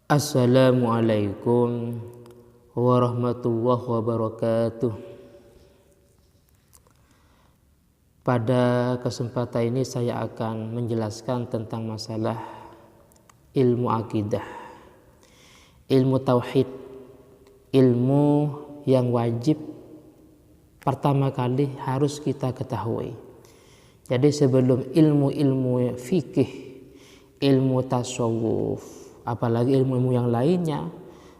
Assalamualaikum warahmatullahi wabarakatuh. Pada kesempatan ini saya akan menjelaskan tentang masalah ilmu akidah, ilmu tauhid, ilmu yang wajib pertama kali harus kita ketahui. Jadi sebelum ilmu-ilmu fikih, ilmu tasawuf, apalagi ilmu-ilmu yang lainnya,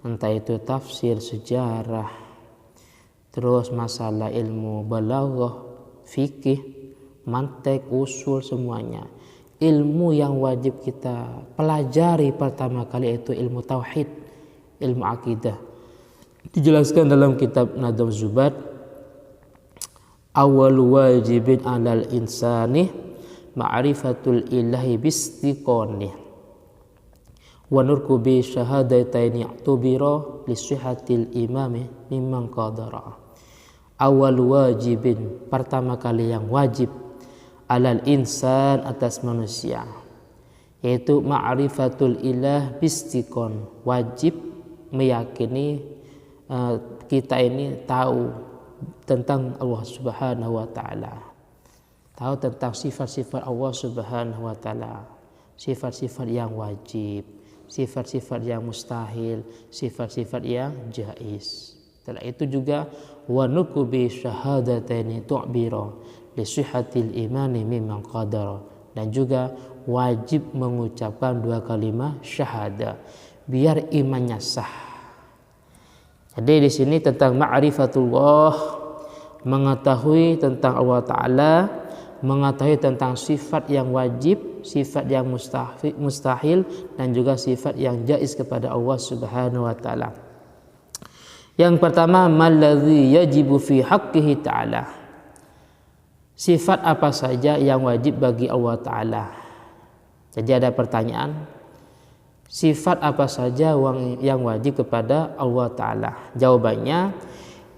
entah itu tafsir, sejarah, terus masalah ilmu balaghah, fikih, mantek, usul, semuanya. Ilmu yang wajib kita pelajari pertama kali itu ilmu tauhid, ilmu akidah. Dijelaskan dalam kitab Nadham Zubat, awal wajibin alal insani ma'rifatul ilahi bistiqonih wa nurku bi syahadataini i'tubira li sihhatil imami mimman qadara. Awal wajibin, pertama kali yang wajib, alal insan, atas manusia, yaitu ma'rifatul ilah bistiqon, wajib meyakini kita ini tahu tentang Allah Subhanahu wa taala, tahu tentang sifat-sifat Allah Subhanahu wa taala, sifat-sifat yang wajib, sifat-sifat yang mustahil, sifat-sifat yang jaiz. Setelah itu juga wa nukubi syahadataini tu'bira li sihhatil imani mimman qadara, dan juga wajib mengucapkan dua kalimat syahadah biar imannya sah. Jadi di sini tentang ma'rifatullah, mengetahui tentang Allah taala, mengetahui tentang sifat yang wajib, sifat yang mustahil, dan juga sifat yang jaiz kepada Allah Subhanahu wa taala. Yang pertama, mallazi yajibu fi haqqihi ta'ala. Sifat apa saja yang wajib bagi Allah taala? Jadi ada pertanyaan, sifat apa saja yang wajib kepada Allah taala? Jawabannya,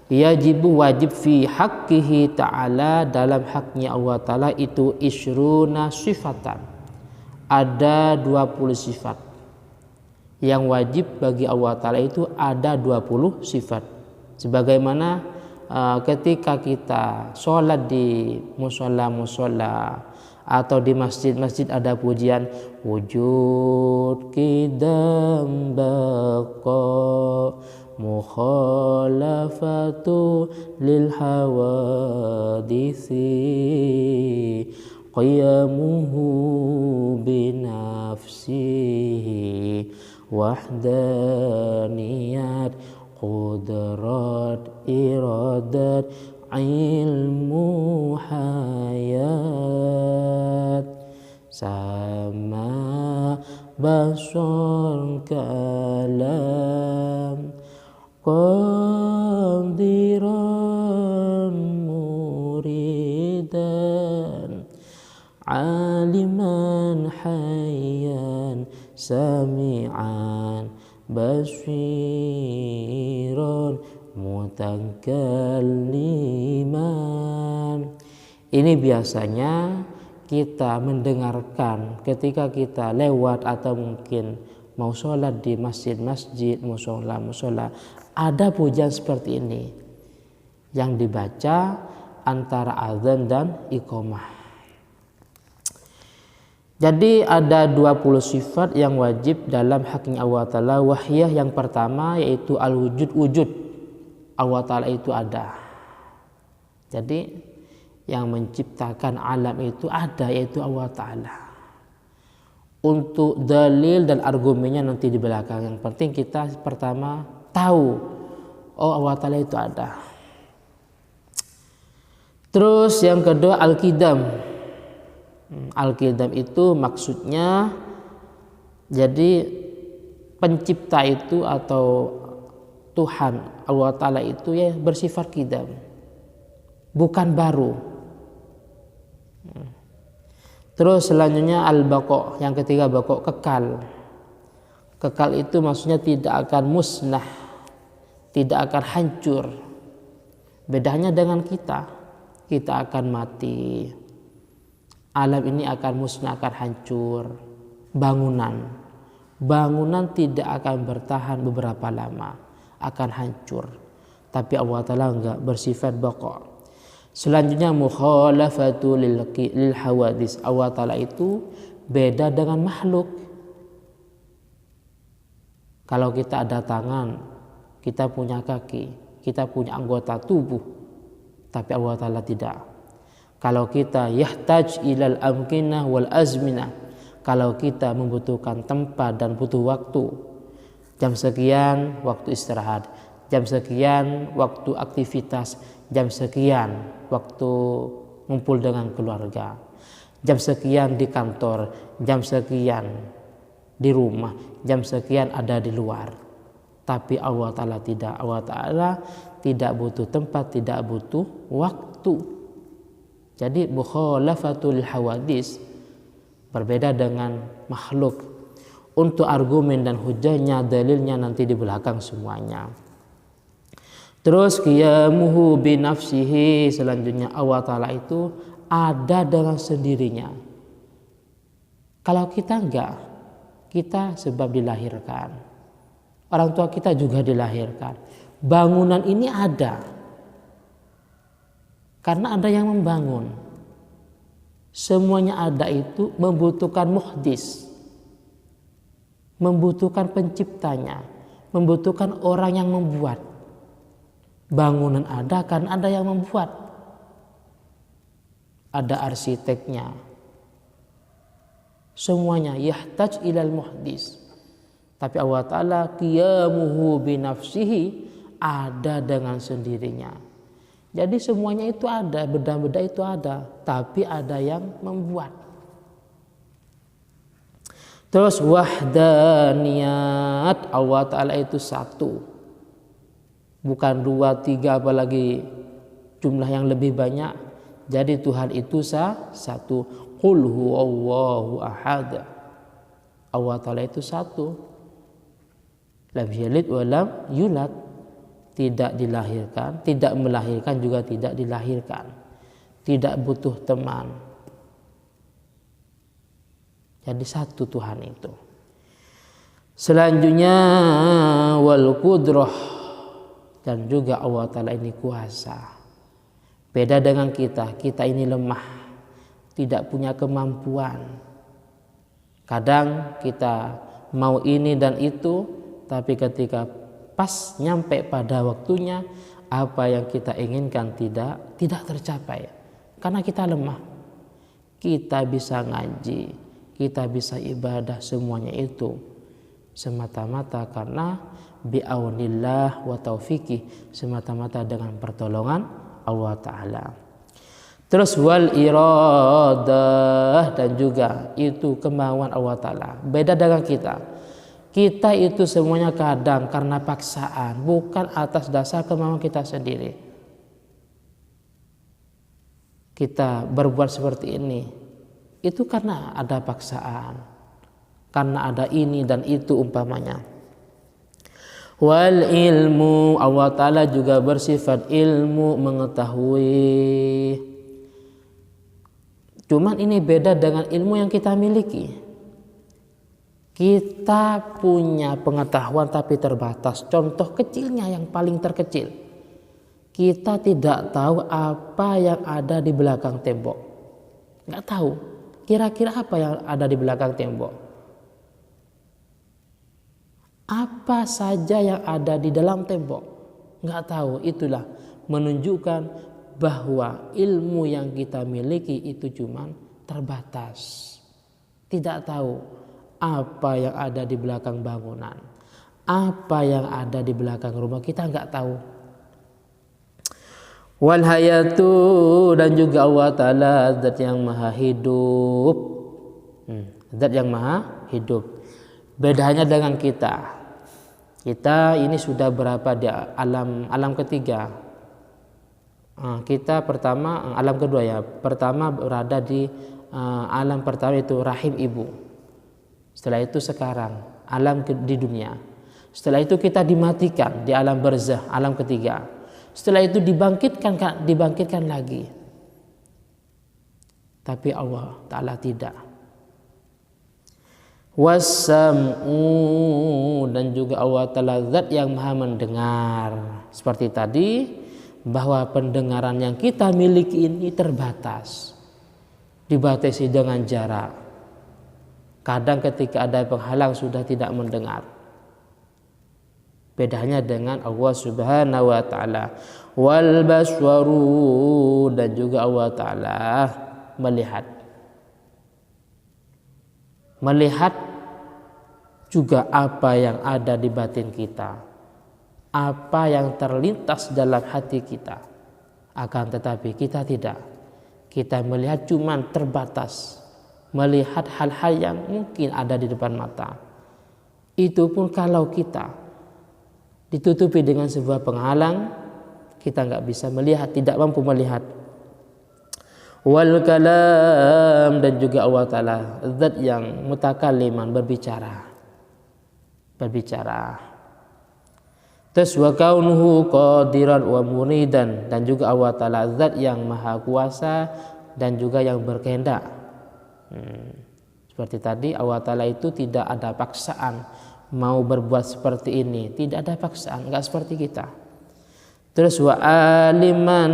yajibu, wajib, fi haqqihi ta'ala, dalam haknya Allah ta'ala itu isyruna sifatan, ada 20 sifat yang wajib bagi Allah ta'ala. Itu ada 20 sifat. Sebagaimana ketika kita sholat di musola atau di masjid-masjid ada pujian wujud qidam baqa mukhalafatu lil hawadisi qiyamuhu binafsihi wahdaniyat qudrat iradat ilmu hayat sama basar kalam qadiran muridan aliman hayyan sami'an basiran mutakalliman. Ini biasanya kita mendengarkan ketika kita lewat atau mungkin mau sholat di masjid-masjid, musola, ada pujian seperti ini yang dibaca antara azan dan iqamah. Jadi ada 20 sifat yang wajib dalam haknya Allah Ta'ala. Wahyah yang pertama yaitu al-wujud, wujud. Allah Ta'ala itu ada. Jadi yang menciptakan alam itu ada, yaitu Allah Ta'ala. Untuk dalil dan argumennya nanti di belakang. Yang penting kita pertama tahu, oh Allah Ta'ala itu ada. Terus yang kedua al-qidam. Al-qidam itu maksudnya jadi pencipta itu atau Tuhan Allah Ta'ala itu ya bersifat qidam, bukan baru. Terus selanjutnya al-baqa, yang ketiga baqa, kekal. Kekal itu maksudnya tidak akan musnah, tidak akan hancur. Bedanya dengan kita akan mati. Alam ini akan musnah, akan hancur. Bangunan Bangunan tidak akan bertahan beberapa lama, akan hancur. Tapi Allah Ta'ala enggak, bersifat baqa. Selanjutnya mukhalafatu lil hawadis. Allah Ta'ala itu beda dengan makhluk. Kalau kita ada tangan, kita punya kaki, kita punya anggota tubuh, tapi Allah Ta'ala tidak. Kalau kita yahtaj ilal amkinah wal azminah, kalau kita membutuhkan tempat dan butuh waktu, jam sekian waktu istirahat, jam sekian waktu aktivitas, jam sekian waktu ngumpul dengan keluarga, jam sekian di kantor, jam sekian di rumah, jam sekian ada di luar. Tapi Allah Ta'ala tidak. Allah Ta'ala tidak butuh tempat, tidak butuh waktu. Jadi mukhalafatul hawadis, berbeda dengan makhluk. Untuk argumen dan hujahnya, dalilnya nanti di belakang semuanya. Terus qiyamuhu binafsihi, selanjutnya Allah Ta'ala itu ada dengan sendirinya. Kalau kita enggak, kita sebab dilahirkan, orang tua kita juga dilahirkan. Bangunan ini ada karena ada yang membangun. Semuanya ada itu membutuhkan muhdis, membutuhkan penciptanya, membutuhkan orang yang membuat. Bangunan ada karena ada yang membuat. Ada arsiteknya. Semuanya yahtaj ilal muhdis. Tapi Allah Ta'ala qiyamuhu binafsihi, ada dengan sendirinya. Jadi semuanya itu ada, benda-benda itu ada, tapi ada yang membuat. Terus wahdaniyat, Allah Ta'ala itu satu, bukan dua, tiga, apalagi jumlah yang lebih banyak. Jadi Tuhan itu satu. Qul huwallahu ahad. Allah Ta'ala itu satu. Lam yalid wa lam yulad. Tidak dilahirkan, tidak melahirkan, juga tidak dilahirkan. Tidak butuh teman. Jadi satu Tuhan itu. Selanjutnya wal qudrah, dan juga Allah Ta'ala ini kuasa. Beda dengan kita ini lemah, tidak punya kemampuan. Kadang kita mau ini dan itu, tapi ketika pas nyampe pada waktunya, apa yang kita inginkan tidak tercapai. Karena kita lemah. Kita bisa ngaji, kita bisa ibadah, semuanya itu semata-mata karena bi'aunillah wa taufiqih, semata-mata dengan pertolongan Allah Ta'ala. Terus wal iradah, dan juga itu kemauan Allah Ta'ala. Beda dengan kita. Kita itu semuanya kadang karena paksaan, bukan atas dasar kemauan kita sendiri. Kita berbuat seperti ini, itu karena ada paksaan, karena ada ini dan itu umpamanya. Wal ilmu, Allah Ta'ala juga bersifat ilmu, mengetahui. Cuman ini beda dengan ilmu yang kita miliki. Kita punya pengetahuan tapi terbatas. Contoh kecilnya yang paling terkecil, kita tidak tahu apa yang ada di belakang tembok. Nggak tahu kira-kira apa yang ada di belakang tembok. Apa saja yang ada di dalam tembok, nggak tahu. Itulah menunjukkan bahwa ilmu yang kita miliki itu cuman terbatas. Tidak tahu apa yang ada di belakang bangunan, apa yang ada di belakang rumah, kita nggak tahu. Wal hayatu, dan juga Allah Ta'ala zat yang maha hidup. Zat yang maha hidup. Bedanya dengan kita. Kita ini sudah berapa di alam ketiga. Kita pertama, alam kedua ya. Pertama berada di alam pertama itu rahim ibu. Setelah itu sekarang alam di dunia. Setelah itu kita dimatikan di alam barzakh, alam ketiga. Setelah itu dibangkitkan lagi. Tapi Allah Ta'ala tidak. was-sam'u, dan juga Allah Ta'ala zat yang maha mendengar. Seperti tadi, bahwa pendengaran yang kita miliki ini terbatas, dibatasi dengan jarak. Kadang ketika ada penghalang sudah tidak mendengar. Bedanya dengan Allah Subhanahu wa Ta'ala. Wal baswaru, dan juga Allah Ta'ala melihat. Melihat juga apa yang ada di batin kita, apa yang terlintas dalam hati kita. Akan tetapi kita tidak. Kita melihat cuman terbatas, melihat hal-hal yang mungkin ada di depan mata. Itu pun kalau kita ditutupi dengan sebuah penghalang, kita nggak bisa melihat, tidak mampu melihat. Wal kalam, dan juga Allah Ta'ala zat yang mutakalliman, berbicara. Terus wa kaunuhu qadiran wa muridan, dan juga Allah Ta'ala zat yang maha kuasa dan juga yang berkehendak. Seperti tadi, Allah Ta'ala itu tidak ada paksaan mau berbuat seperti ini, tidak ada paksaan, enggak seperti kita. Terus wa aliman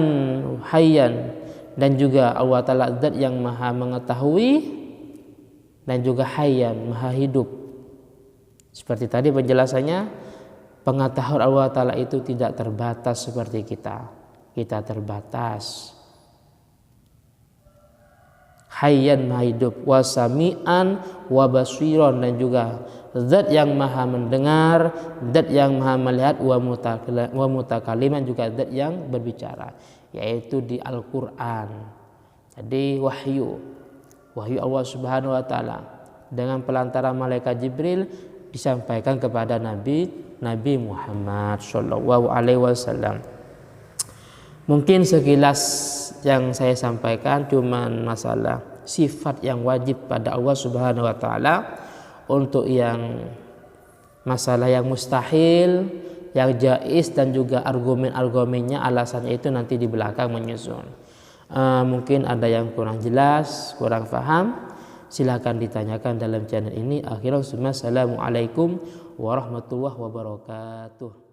hayyan, dan juga Allah Ta'ala zat yang maha mengetahui dan juga hayyan, maha hidup. Seperti tadi penjelasannya, pengetahuan Allah Ta'ala itu tidak terbatas seperti kita. Kita terbatas. Hayyan, maha hidup, wasami'an wabasiron, dan juga zat yang maha mendengar, zat yang maha melihat, wa mutakaliman, juga zat yang berbicara, yaitu di Al-Quran. Jadi wahyu Allah Subhanahu wa Ta'ala dengan pelantaran malaikat Jibril disampaikan kepada Nabi Muhammad Shallallahu Alaihi Wasallam. Mungkin sekilas yang saya sampaikan cuman masalah sifat yang wajib pada Allah Subhanahu Wa Taala. Untuk yang masalah yang mustahil, yang jaiz, dan juga argumen-argumennya, alasannya itu nanti di belakang menyusun. Mungkin ada yang kurang jelas, kurang paham, silakan ditanyakan dalam channel ini. Akhirnya, assalamualaikum warahmatullahi wabarakatuh.